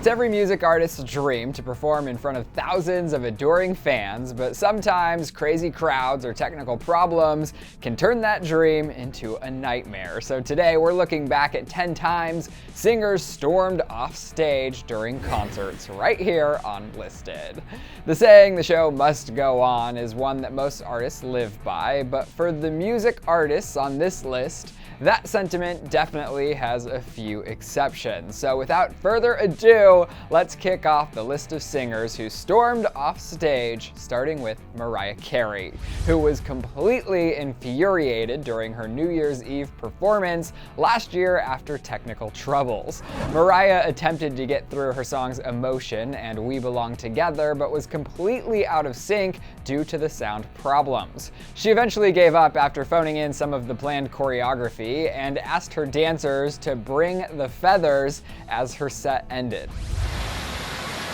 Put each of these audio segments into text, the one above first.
It's every music artist's dream to perform in front of thousands of adoring fans, but sometimes crazy crowds or technical problems can turn that dream into a nightmare. So today we're looking back at 10 times singers stormed off stage during concerts right here on Listed. The saying "the show must go on" is one that most artists live by, but for the music artists on this list, that sentiment definitely has a few exceptions. So without further ado, let's kick off the list of singers who stormed off stage, starting with Mariah Carey, who was completely infuriated during her New Year's Eve performance last year after technical troubles. Mariah attempted to get through her songs Emotion and We Belong Together, but was completely out of sync due to the sound problems. She eventually gave up after phoning in some of the planned choreography and asked her dancers to bring the feathers as her set ended.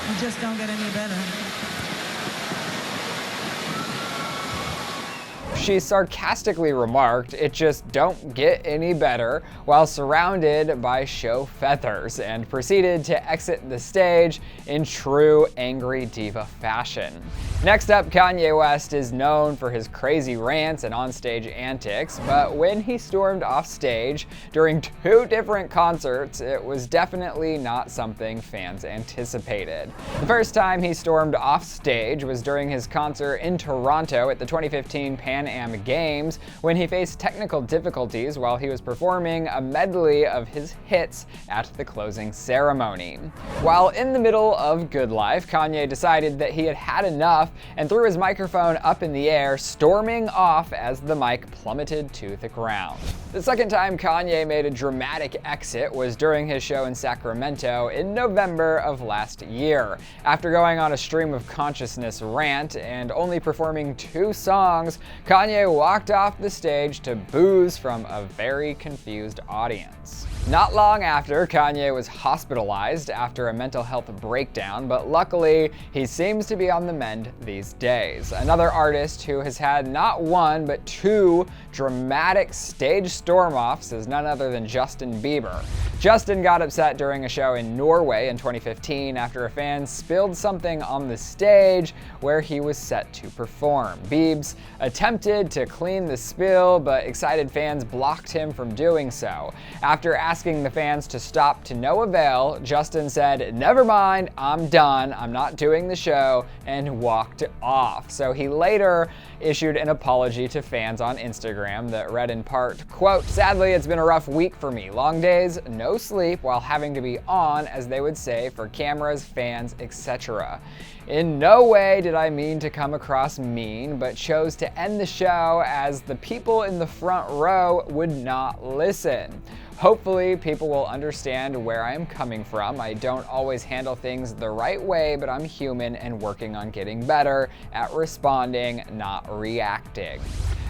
You just don't get any better. She sarcastically remarked, "It just don't get any better," while surrounded by show feathers, and proceeded to exit the stage in true angry diva fashion. Next up, Kanye West is known for his crazy rants and onstage antics, but when he stormed off stage during 2 different concerts, it was definitely not something fans anticipated. The first time he stormed off stage was during his concert in Toronto at the 2015 Pan Am Games, when he faced technical difficulties while he was performing a medley of his hits at the closing ceremony. While in the middle of Good Life, Kanye decided that he had had enough and threw his microphone up in the air, storming off as the mic plummeted to the ground. The second time Kanye made a dramatic exit was during his show in Sacramento in November of last year. After going on a stream of consciousness rant and only performing 2 songs, Kanye walked off the stage to boos from a very confused audience. Not long after, Kanye was hospitalized after a mental health breakdown, but luckily, he seems to be on the mend these days. Another artist who has had not 1, but 2 dramatic stage storm-offs is none other than Justin Bieber. Justin got upset during a show in Norway in 2015 after a fan spilled something on the stage where he was set to perform. Biebs attempted to clean the spill, but excited fans blocked him from doing so. After asking the fans to stop to no avail, Justin said, "Never mind, I'm done, I'm not doing the show," and walked off. So he later issued an apology to fans on Instagram that read in part, quote, "Sadly, it's been a rough week for me. Long days, no sleep, while having to be on, as they would say, for cameras, fans, etc. In no way did I mean to come across mean, but chose to end the show as the people in the front row would not listen. Hopefully, people will understand where I am coming from. I don't always handle things the right way, but I'm human and working on getting better at responding, not reacting."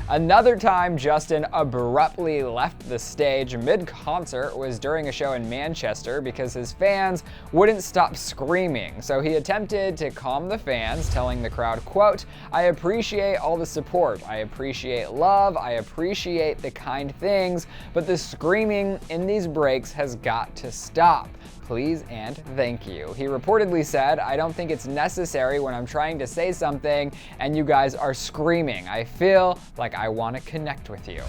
Another time Justin abruptly left the stage mid-concert was during a show in Manchester because his fans wouldn't stop screaming. So he attempted to calm the fans, telling the crowd, quote, "I appreciate all the support. I appreciate love. I appreciate the kind things, but the screaming in these breaks has got to stop. Please and thank you." He reportedly said, "I don't think it's necessary when I'm trying to say something and you guys are screaming. I feel like I want to connect with you."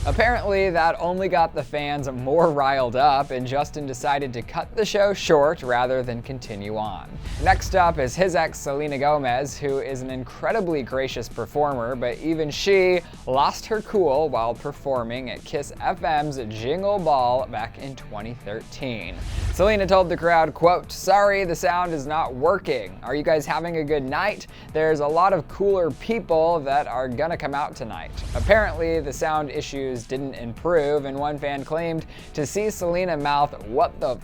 Apparently, that only got the fans more riled up, and Justin decided to cut the show short rather than continue on. Next up is his ex, Selena Gomez, who is an incredibly gracious performer, but even she lost her cool while performing at Kiss FM's Jingle Ball back in 2013. Selena told the crowd, quote, "Sorry, the sound is not working. Are you guys having a good night? There's a lot of cooler people that are gonna come out tonight." Apparently, the sound issues didn't improve, and one fan claimed to see Selena mouth, "What the f***?"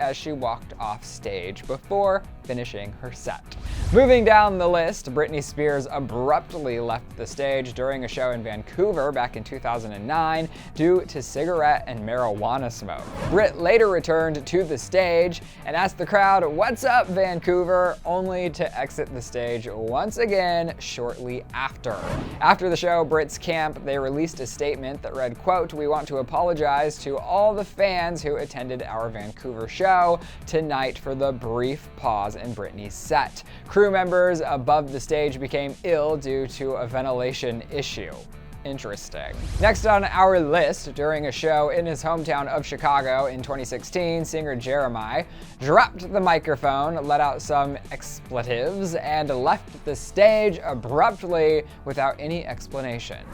as she walked off stage before finishing her set. Moving down the list, Britney Spears abruptly left the stage during a show in Vancouver back in 2009 due to cigarette and marijuana smoke. Brit later returned to the stage and asked the crowd, "What's up, Vancouver?" only to exit the stage once again shortly after. After the show, Brit's camp, they released a statement that read, quote, "We want to apologize to all the fans who attended our Vancouver show tonight for the brief pause in Britney's set. Crew members above the stage became ill due to a ventilation issue." Interesting. Next on our list, during a show in his hometown of Chicago in 2016, singer Jeremih dropped the microphone, let out some expletives, and left the stage abruptly without any explanation.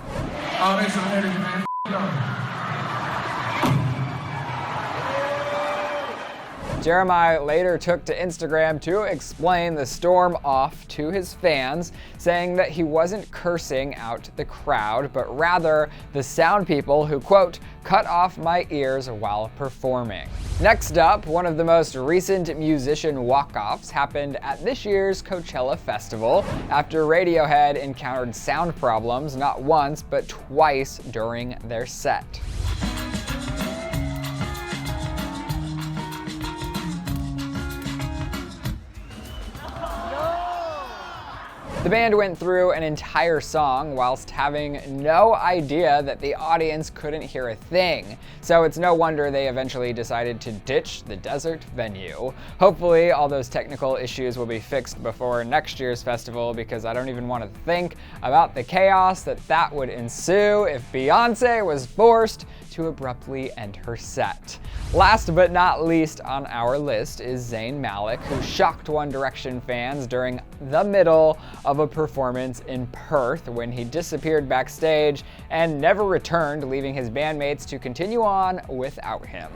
Oh, there's some energy, man. Jeremih later took to Instagram to explain the storm off to his fans, saying that he wasn't cursing out the crowd, but rather the sound people who, quote, "cut off my ears while performing." Next up, one of the most recent musician walk-offs happened at this year's Coachella Festival after Radiohead encountered sound problems not once but twice during their set. The band went through an entire song whilst having no idea that the audience couldn't hear a thing, so it's no wonder they eventually decided to ditch the desert venue. Hopefully all those technical issues will be fixed before next year's festival, because I don't even want to think about the chaos that would ensue if Beyonce was forced to abruptly end her set. Last but not least on our list is Zayn Malik, who shocked One Direction fans during the middle of a performance in Perth when he disappeared backstage and never returned, leaving his bandmates to continue on without him.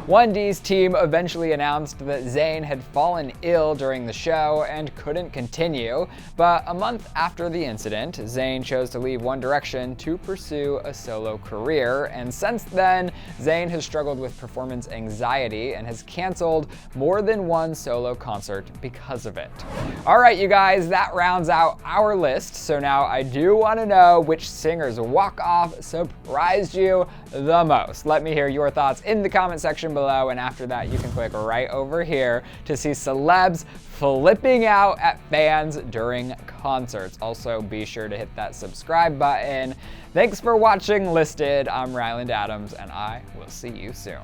1D's team eventually announced that Zayn had fallen ill during the show and couldn't continue, but a month after the incident, Zayn chose to leave One Direction to pursue a solo career, and since then, Zayn has struggled with performance anxiety and has canceled more than one solo concert because of it. Alright you guys, that rounds out our list, so now I do want to know which singer's walk-off surprised you the most. Let me hear your thoughts in the comment section below, and after that you can click right over here to see celebs flipping out at fans during concerts. Also, be sure to hit that subscribe button. Thanks for watching Listed. I'm Ryland Adams, and I will see you soon.